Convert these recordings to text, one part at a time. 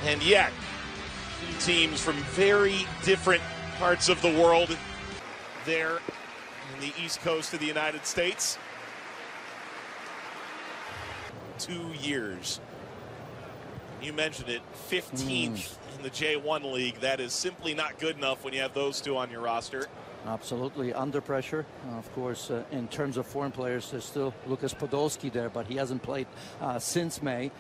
And yet, two teams from very different parts of the world there in the East Coast of the United States. 2 years. You mentioned it, 15th in the J1 League. That is simply not good enough when you have those two on your roster. Absolutely under pressure. Of course, in terms of foreign players, there's still Lukas Podolski there, but he hasn't played since May.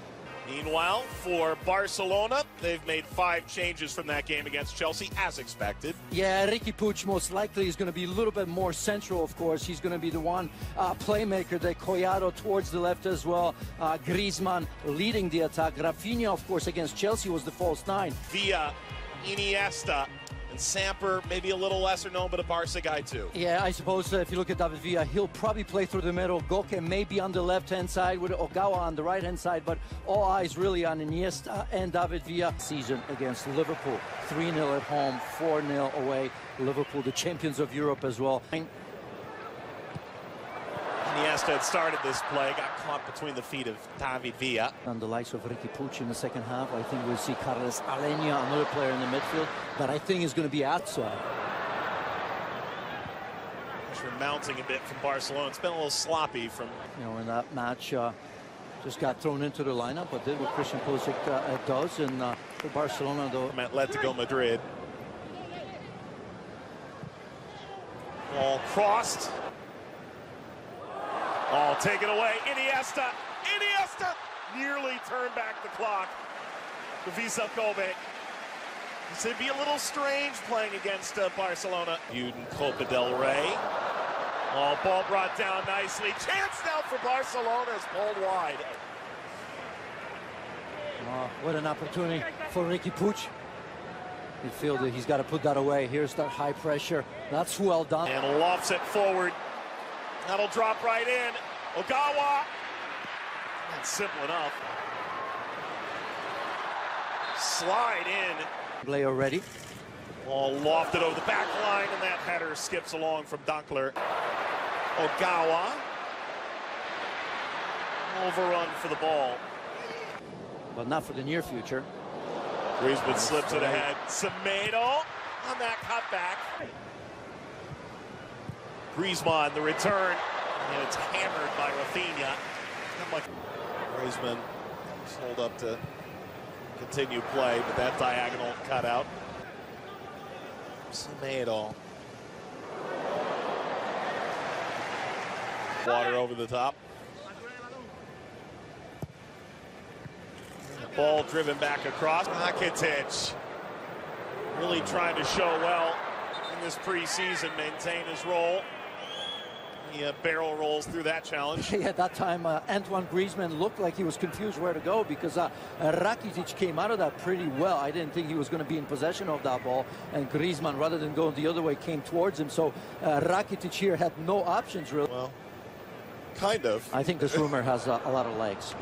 Meanwhile, for Barcelona, they've made 5 changes from that game against Chelsea, as expected. Yeah, Riqui Puig most likely is going to be a little bit more central, of course. He's going to be the one playmaker. The Collado towards the left as well. Griezmann leading the attack. Rafinha, of course, against Chelsea was the false 9. Villa, Iniesta, and Samper, maybe a little lesser known, but a Barca guy too. Yeah, I suppose if you look at David Villa, he'll probably play through the middle. Goke maybe on the left-hand side with Ogawa on the right-hand side, but all eyes really on Iniesta and David Villa. Season against Liverpool, 3-0 at home, 4-0 away. Liverpool, the champions of Europe as well. Iniesta had started this play, got caught between the feet of David Villa. On the likes of Riqui Puig in the second half, I think we'll see Carles Alenia, another player in the midfield, that I think is going to be outside. Pressure mounting a bit from Barcelona. It's been a little sloppy from... You know, in that match, just got thrown into the lineup, but did what Christian Pulisic does. And for Barcelona, though... Atletico Madrid. Ball crossed. Oh, take it away. Iniesta nearly turned back the clock. The VissleKobe. It'd be a little strange playing against Barcelona. Uden Copa del Rey. Oh, ball brought down nicely. Chance now for Barcelona is pulled wide. Oh, what an opportunity for Riqui Puig. Midfielder, he's got to put that away. Here's that high pressure. That's well done. And lofts it forward. That'll drop right in. Ogawa. That's simple enough. Slide in. Play already. Ball lofted over the back line, and that header skips along from Dunkler. Ogawa. Overrun for the ball. But not for the near future. Griezmann slips it ahead. Semedo on that cutback. Griezmann, the return. And it's hammered by Rafinha. Griezmann sold up to continue play, but that diagonal cut out. Semedo. Water over the top. Ball driven back across. Rakitic really trying to show well in this preseason, maintain his role. He barrel rolls through that challenge. Yeah, at that time, Antoine Griezmann looked like he was confused where to go because Rakitic came out of that pretty well. I didn't think he was going to be in possession of that ball. And Griezmann, rather than going the other way, came towards him. So Rakitic here had no options, really. Well, kind of. I think this rumor has a lot of legs.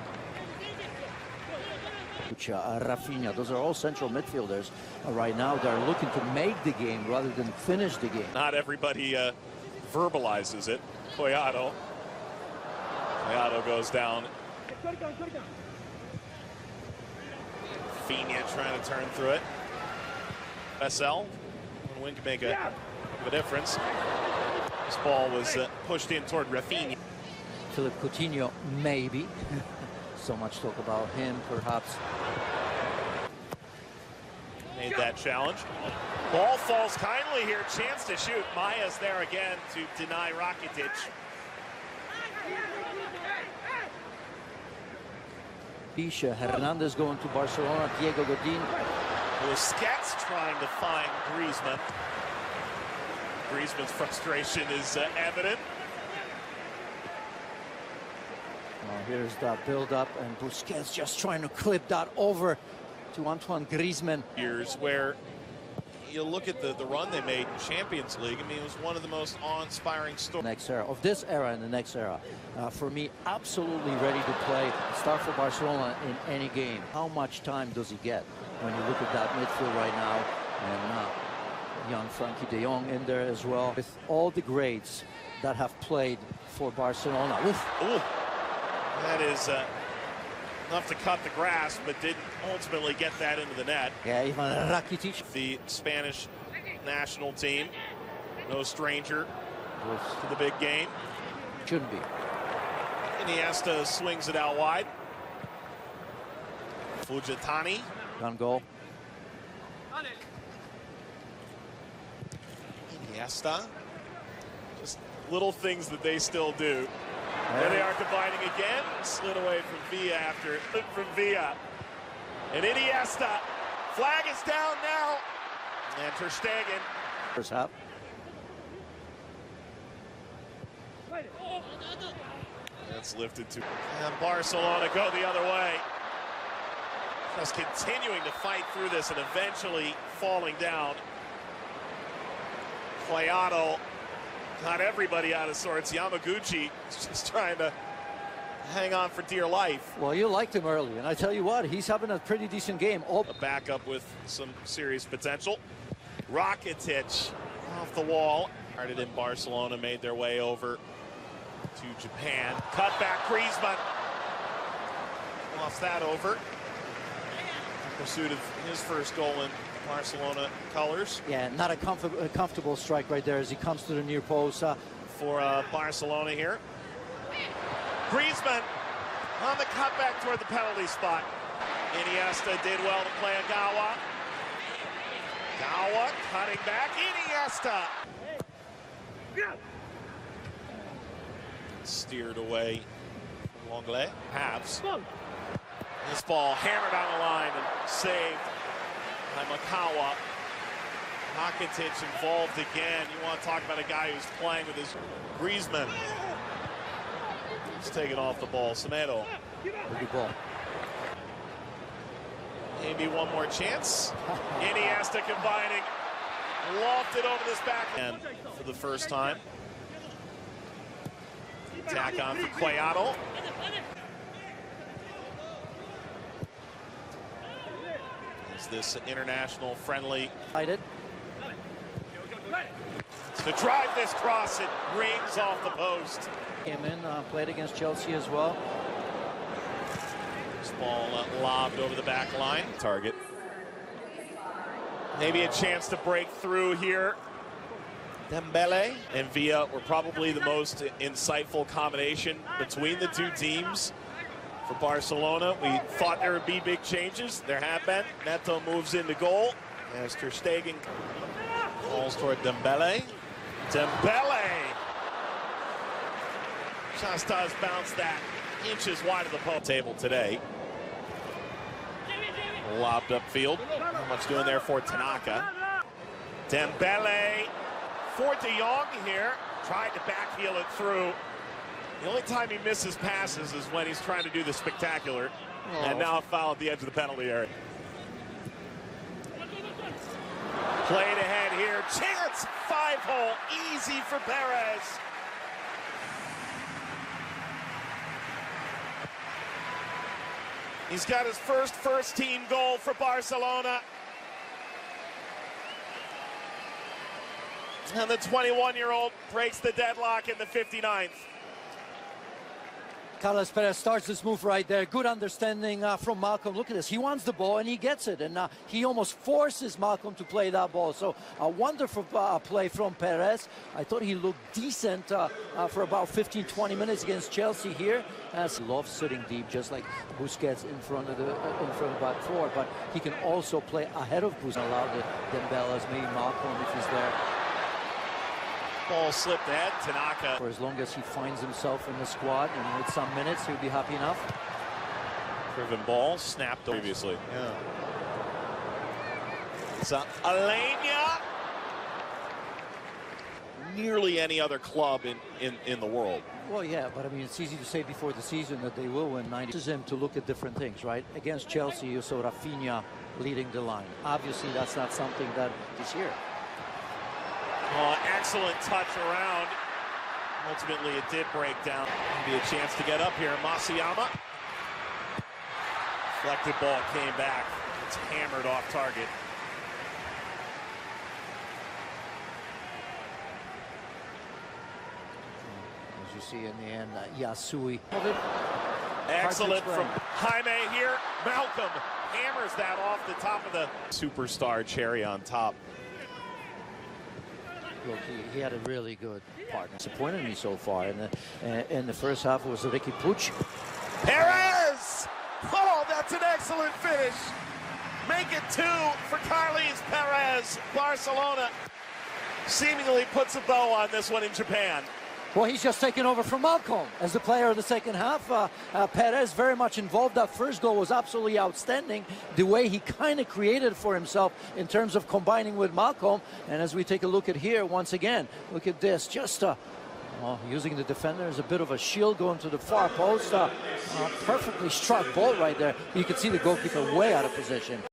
Rafinha, those are all central midfielders right now. They're looking to make the game rather than finish the game. Not everybody verbalizes it. Collado goes down. Rafinha trying to turn through it. SL, one win can make a difference. This ball was pushed in toward Rafinha. Philippe Coutinho, maybe. So much talk about him, perhaps. Made that challenge. Ball falls kindly here. Chance to shoot. Maya's there again to deny Rakitic. Bisha, Hernandez going to Barcelona, Diego Godin. Busquets trying to find Griezmann. Griezmann's frustration is evident. Here's that build-up, and Busquets just trying to clip that over to Antoine Griezmann. Years where you look at the run they made in Champions League. I mean, it was one of the most awe-inspiring stories. Next era, of this era and the next era. For me, absolutely ready to play, start for Barcelona in any game. How much time does he get when you look at that midfield right now? And young Frankie de Jong in there as well. With all the greats that have played for Barcelona. Ooh. That is enough to cut the grass, but didn't ultimately get that into the net. Yeah, even Rakitic. The Spanish national team, no stranger to the big game. Shouldn't be. Iniesta swings it out wide. Fujitani. On goal. Iniesta. Just little things that they still do. There they are combining again. Slid away from Villa And Iniesta. Flag is down now. And Ter Stegen. First half. That's lifted to. And Barcelona go the other way. Just continuing to fight through this and eventually falling down. Cuadrado got everybody out of sorts. Yamaguchi is just trying to hang on for dear life. Well, you liked him early, and I tell you what, he's having a pretty decent game. A backup with some serious potential. Rakitic off the wall. Started in Barcelona, made their way over to Japan. Cut back, Griezmann. Lost that over. In pursuit of his first goal in Barcelona colors. Yeah, not a comfortable strike right there as he comes to the near post. For Barcelona here. Griezmann on the cutback toward the penalty spot. Iniesta did well to play Agawa. Agawa cutting back. Iniesta. Steered away from Longley. Habs. This ball hammered on the line and saved by Makawa. Rakitic involved again. You want to talk about a guy who's playing with his Griezmann. He's taking off the ball. Semedo. Good ball. Maybe one more chance. Iniesta combining. Lofted over this backhand for the first time. Attack on for Cuadrado. Is this international friendly? To drive this cross, it rings off the post. Came in, played against Chelsea as well. This ball lobbed over the back line. Target. Maybe a chance to break through here. Dembele and Villa were probably the most insightful combination between the two teams for Barcelona. We thought there would be big changes. There have been. Neto moves into goal as Ter Stegen falls toward Dembele. Dembele! Just does bounce that inches wide of the post table today. Lobbed upfield. Not much doing there for Tanaka. Dembele for De Jong here. Tried to backheel it through. The only time he misses passes is when he's trying to do the spectacular. And now a foul at the edge of the penalty area. Played ahead here. Chance. 5-hole. Easy for Perez. He's got his first team goal for Barcelona. And the 21-year-old breaks the deadlock in the 59th. Carlos Perez starts this move right there. Good understanding from Malcolm. Look at this. He wants the ball and he gets it. And he almost forces Malcolm to play that ball. So a wonderful play from Perez. I thought he looked decent for about 15-20 minutes against Chelsea here. As loves sitting deep, just like Busquets in front of back four. But he can also play ahead of Busquets. Allow the Dembele, maybe Malcolm if he's there. Ball slipped ahead. Tanaka. For as long as he finds himself in the squad and with some minutes, he'll be happy enough. Driven ball snapped previously. Yeah. It's Alenia. Nearly any other club in the world. Well, yeah, but I mean, it's easy to say before the season that they will win 90. This is him to look at different things, right? Against Chelsea, you saw Rafinha leading the line. Obviously, that's not something that is here. Excellent touch around. Ultimately, it did break down. Maybe a chance to get up here. Masayama. Deflected ball came back. It's hammered off target. As you see in the end, Yasui. Excellent from Jaime here. Malcolm hammers that off the top of the superstar cherry on top. Look, he had a really good partner. Disappointed me so far. In the first half, it was Ricky Puig. Perez! Oh, that's an excellent finish. Make it 2 for Carles Perez. Barcelona seemingly puts a bow on this one in Japan. Well, he's just taken over from Malcolm as the player of the second half. Perez very much involved. That first goal was absolutely outstanding. The way he kind of created for himself in terms of combining with Malcolm. And as we take a look at here, once again, look at this. Just using the defender as a bit of a shield going to the far post. Perfectly struck ball right there. You can see the goalkeeper way out of position.